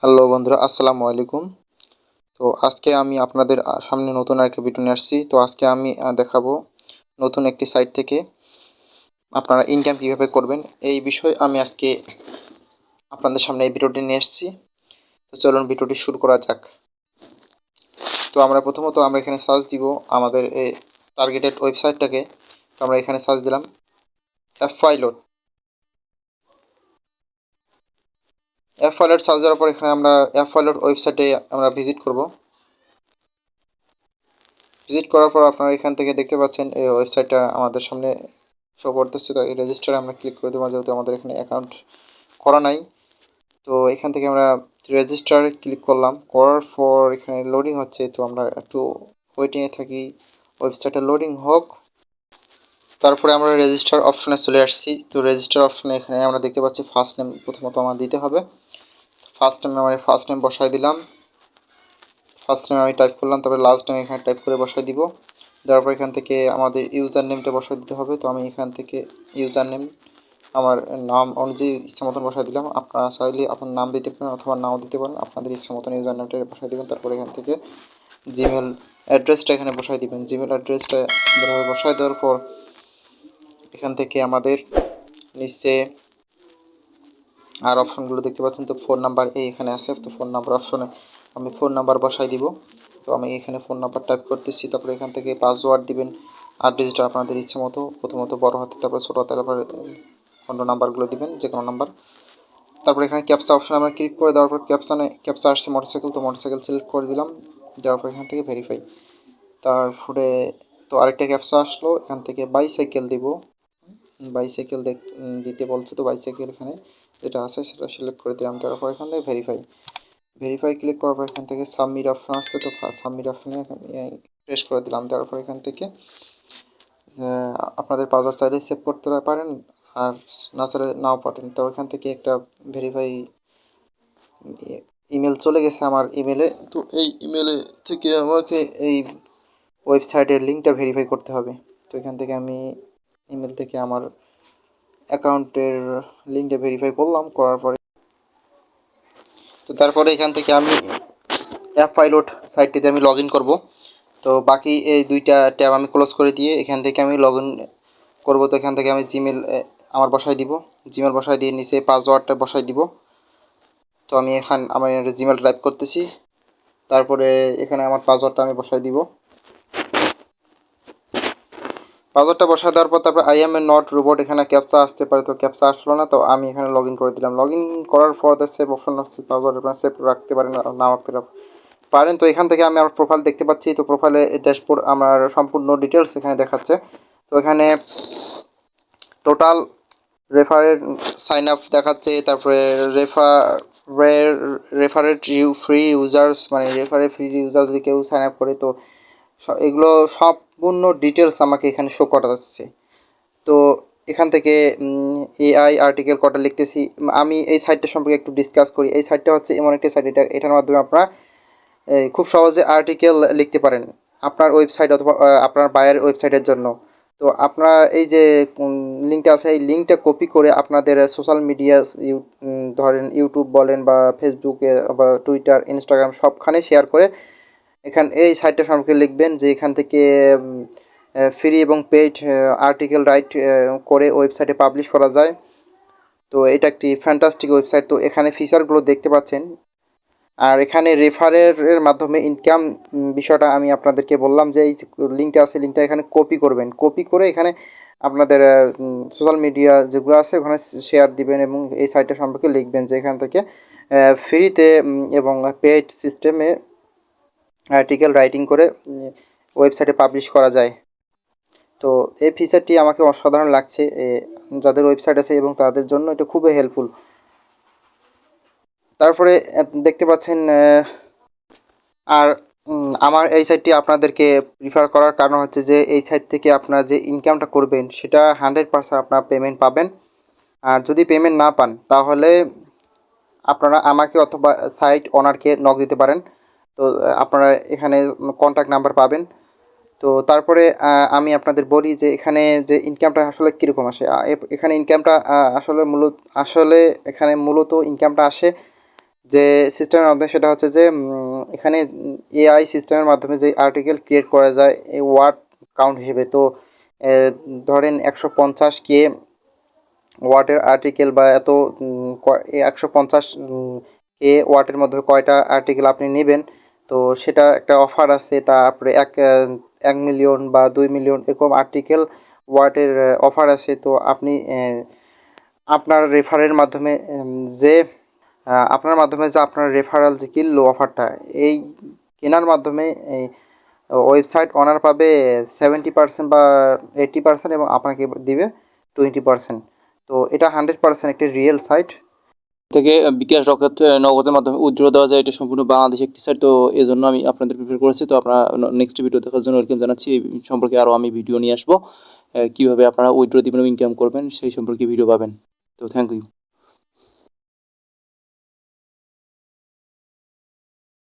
Hello বন্ধুরা, আসসালামু আলাইকুম। তো আজকে আমি আপনাদের সামনে নতুন আরেকটা ভিডিও নিয়ে আসছি। তো আজকে আমি দেখাবো নতুন একটি সাইট থেকে আপনারা ইনকাম কীভাবে করবেন, এই বিষয়ে আমি আজকে আপনাদের সামনে এই ভিডিওটি নিয়ে এসেছি। তো চলুন ভিডিওটি শুরু করা যাক। তো প্রথমত আমরা এখানে সার্চ দিব আমাদের এই টার্গেটেড ওয়েবসাইটটাকে। তো আমরা এখানে সার্চ দিলাম অ্যাপ ফাইলট সার্চ দেওয়ার পর এখানে আমরা অ্যাপ ফাইলট ওয়েবসাইটে আমরা ভিজিট করব। ভিজিট করার পর আপনারা এখান থেকে দেখতে পাচ্ছেন এই ওয়েবসাইটটা আমাদের সামনে শো করতেছে। তো এই রেজিস্টারে আমরা ক্লিক করে দেবো, যেহেতু আমাদের এখানে অ্যাকাউন্ট করা নাই। তো এখান থেকে আমরা রেজিস্টারে ক্লিক করলাম, করার পর এখানে লোডিং হচ্ছে। তো আমরা একটু ওয়েটিংয়ে থাকি, ওয়েবসাইটে লোডিং হোক। তারপরে আমরা রেজিস্টার অপশনে চলে আসছি। তো রেজিস্টার অপশনে এখানে আমরা দেখতে পাচ্ছি ফার্স্ট নেম প্রথমত আমার দিতে হবে। ফার্স্ট নেম বসাই দিলাম। ফার্স্ট নেম আমি টাইপ করলাম, তারপরে লাস্ট নেম এখানে টাইপ করে বসাই দিব। দেওয়ার পর এখান থেকে আমাদের ইউজার নেমটা বসাই দিতে হবে। তো আমি এখান থেকে ইউজার নেম আমার নাম অনুযায়ী ইচ্ছা মতন বসাই দিলাম। আপনারা চাইলে আপনার নাম দিতে পারেন অথবা নাও দিতে পারেন, আপনাদের ইচ্ছা মতন ইউজার নেমটা বসাই দেবেন। তারপরে এখান থেকে জিমেল অ্যাড্রেসটা এখানে বসাই দিবেন। জিমেল অ্যাড্রেসটা বসাই দেওয়ার পর এখান থেকে আমাদের নিচে আর অপশনগুলো দেখতে পাচ্ছেন। তো ফোন নাম্বার এখানে আছে। তো ফোন নাম্বার অপশনে আমি ফোন নাম্বার বসাই দিব। তো আমি এখানে ফোন নাম্বার টাইপ করতেছি। তারপরে এখান থেকে পাসওয়ার্ড দিবেন 8 ডিজিট আপনাদের ইচ্ছা মতো, প্রথমত বড় হাতে, তারপরে ছোটো হাতে, তারপরে অন্য নাম্বারগুলো দিবেন, যে কোনো নাম্বার। তারপরে এখানে ক্যাপচা অপশন আমরা ক্লিক করে দেওয়ার পর ক্যাপচা আসছে মোটরসাইকেল। তো মোটরসাইকেল সিলেক্ট করে দিলাম। দেওয়ার পর এখান থেকে ভেরিফাই। তারপরে তো আরেকটা ক্যাপচা আসলো, এখান থেকে বাইসাইকেল দিব। বাইসাইকেল দিতে বলছে, তো বাইসাইকেল এখানে যেটা আছে সেটা সিলেক্ট করে দিলাম। তারপর এখান থেকে ভেরিফাই ক্লিক করার পর এখান থেকে সাবমিট অপশন আসছে। তো সাবমিট অপশনে প্রেস করে দিলাম। দেওয়ার পর এখান থেকে আপনাদের পাসওয়ার্ড চাইলে সেভ করতে পারেন, আর না চাইলে নাও পারেন। তো এখান থেকে একটা ভেরিফাই ইমেল চলে গেছে আমার ইমেলে। তো এই ইমেলে থেকে আমাকে এই ওয়েবসাইটের লিঙ্কটা ভেরিফাই করতে হবে। তো এখান থেকে আমি ইমেল থেকে আমার অ্যাকাউন্টের লিঙ্কটা ভেরিফাই করলাম। করার পরে তো তারপরে এখান থেকে আমি অ্যাপ পাইলট সাইটটিতে আমি লগ ইন করবো। তো বাকি এই দুইটা ট্যাব আমি ক্লোজ করে দিয়ে এখান থেকে আমি লগ ইন করবো। তো এখান থেকে আমি জিমেল আমার বসাই দিব। জিমেল বসাই দিয়ে নিচে পাসওয়ার্ডটা বসাই দিব। তো আমি আমার জিমেল টাইপ করতেছি। তারপরে এখানে আমার পাসওয়ার্ডটা আমি বসাই দিব। পাসওয়ার্ডটা বসায় দেওয়ার পর তারপর I M A not robot এখানে ক্যাপচা আসতে পারে। তো ক্যাপচা আসলো না, তো আমি এখানে লগ ইন করে দিলাম। লগ ইন করার পর সেভ অপশন আসছে, পাসওয়ার্ড আপনারা সেভ রাখতে পারেন, না রাখতে পারেন। তো এখান থেকে আমি আমার প্রোফাইল দেখতে পাচ্ছি। তো প্রোফাইলে ড্যাশবোর্ড আমার সম্পূর্ণ ডিটেলস এখানে দেখাচ্ছে। তো এখানে টোটাল রেফারের সাইন আপ দেখাচ্ছে। তারপরে রেফারেড ফ্রি ইউজার্স, মানে রেফারে ফ্রি ইউজার যদি কেউ সাইন আপ করে, তো এগুলো সম্পূর্ণ ডিটেলস আমাকে এখানে শো করা যাচ্ছে। তো এখান থেকে এআই আর্টিকেল কটা লিখতেছি। আমি এই সাইটটা সম্পর্কে একটু ডিসকাস করি। এই সাইটটা হচ্ছে এমন একটি সাইট, এটার মাধ্যমে আপনারা খুব সহজে আর্টিকেল লিখতে পারেন আপনার ওয়েবসাইট অথবা আপনার বায়ার ওয়েবসাইটের জন্য। তো আপনারা এই যে লিঙ্কটা আছে, এই লিঙ্কটা কপি করে আপনাদের সোশ্যাল মিডিয়া, ধরেন ইউটিউব বলেন বা ফেসবুকে বা টুইটার, ইনস্টাগ্রাম সবখানে শেয়ার করে এই সাইটটা সম্পর্কে লিখবেন যে এখান থেকে ফ্রি এবং পেইড আর্টিকেল রাইট করে ওয়েবসাইটে পাবলিশ করা যায়। তো এটা একটি ফ্যান্টাস্টিক ওয়েবসাইট। তো এখানে ফিচারগুলো দেখতে পাচ্ছেন। আর এখানে রেফারের মাধ্যমে ইনকাম বিষয়টা আমি আপনাদেরকে বললাম যে এই লিঙ্কটা আছে, লিঙ্কটা এখানে কপি করবেন। কপি করে এখানে আপনাদের সোশ্যাল মিডিয়া যেগুলো আছে ওখানে শেয়ার দিবেন এবং এই সাইটটা সম্পর্কে লিখবেন যে এখান থেকে ফ্রিতে এবং পেইড সিস্টেমে আর্টিকেল রাইটিং করে ওয়েবসাইটে পাবলিশ করা যায়। তো এই ফিচারটি আমাকে অসাধারণ লাগছে যাদের ওয়েবসাইট আছে, এবং তাদের জন্য এটা খুবই হেল্পফুল। তারপরে দেখতে পাচ্ছেন আর আমার এই সাইটটি আপনাদেরকে প্রিফার করার কারণ হচ্ছে যে এই সাইট থেকে আপনারা যে ইনকামটা করবেন সেটা 100% আপনারা পেমেন্ট পাবেন। আর যদি পেমেন্ট না পান তাহলে আপনারা আমাকে অথবা সাইট ওনারকে নক দিতে পারেন। তো আপনারা এখানে কন্ট্যাক্ট নাম্বার পাবেন। তো তারপরে আমি আপনাদের বলি যে এখানে যে ইনকামটা আসলে কীরকম আসে। এখানে ইনকামটা আসলে এখানে মূলত ইনকামটা আসে যে সিস্টেমের মাধ্যমে সেটা হচ্ছে যে এখানে এআই সিস্টেমের মাধ্যমে যে আর্টিকেল ক্রিয়েট করা যায় এই ওয়ার্ড কাউন্ট হিসেবে। তো ধরেন 150K ওয়ার্ডের আর্টিকেল বা এত 150K ওয়ার্ডের মধ্যে কয়টা আর্টিকেল আপনি নেবেন, তো সেটা একটা অফার আছে। তারপরে 1 মিলিয়ন বা 2 মিলিয়ন এরকম আর্টিকেল ওয়ার্ডের অফার আছে। তো আপনি আপনার রেফারের মাধ্যমে যে আপনার মাধ্যমে যে আপনার রেফারাল যে কিনলো অফারটা, এই কেনার মাধ্যমে এই ওয়েবসাইট ওনার পাবে 70% বা 80% এবং আপনাকে দিবে 20%। তো এটা 100% একটি রিয়েল সাইট থেকে বিকাশ রকেট নগদের মাধ্যমে উইথড্র দেওয়া যায়। এটা সম্পূর্ণ বাংলাদেশে একটি সাইট। তো এই জন্য আমি আপনাদের প্রিফার করেছি। তো আপনারা নেক্সট ভিডিও দেখার জন্য ওয়েলকাম জানাচ্ছি। এই সম্পর্কে আরও আমি ভিডিও নিয়ে আসবো, কীভাবে আপনারা উইথড্র দিবেন ইনকাম করবেন সেই সম্পর্কে ভিডিও পাবেন। তো থ্যাংক ইউ।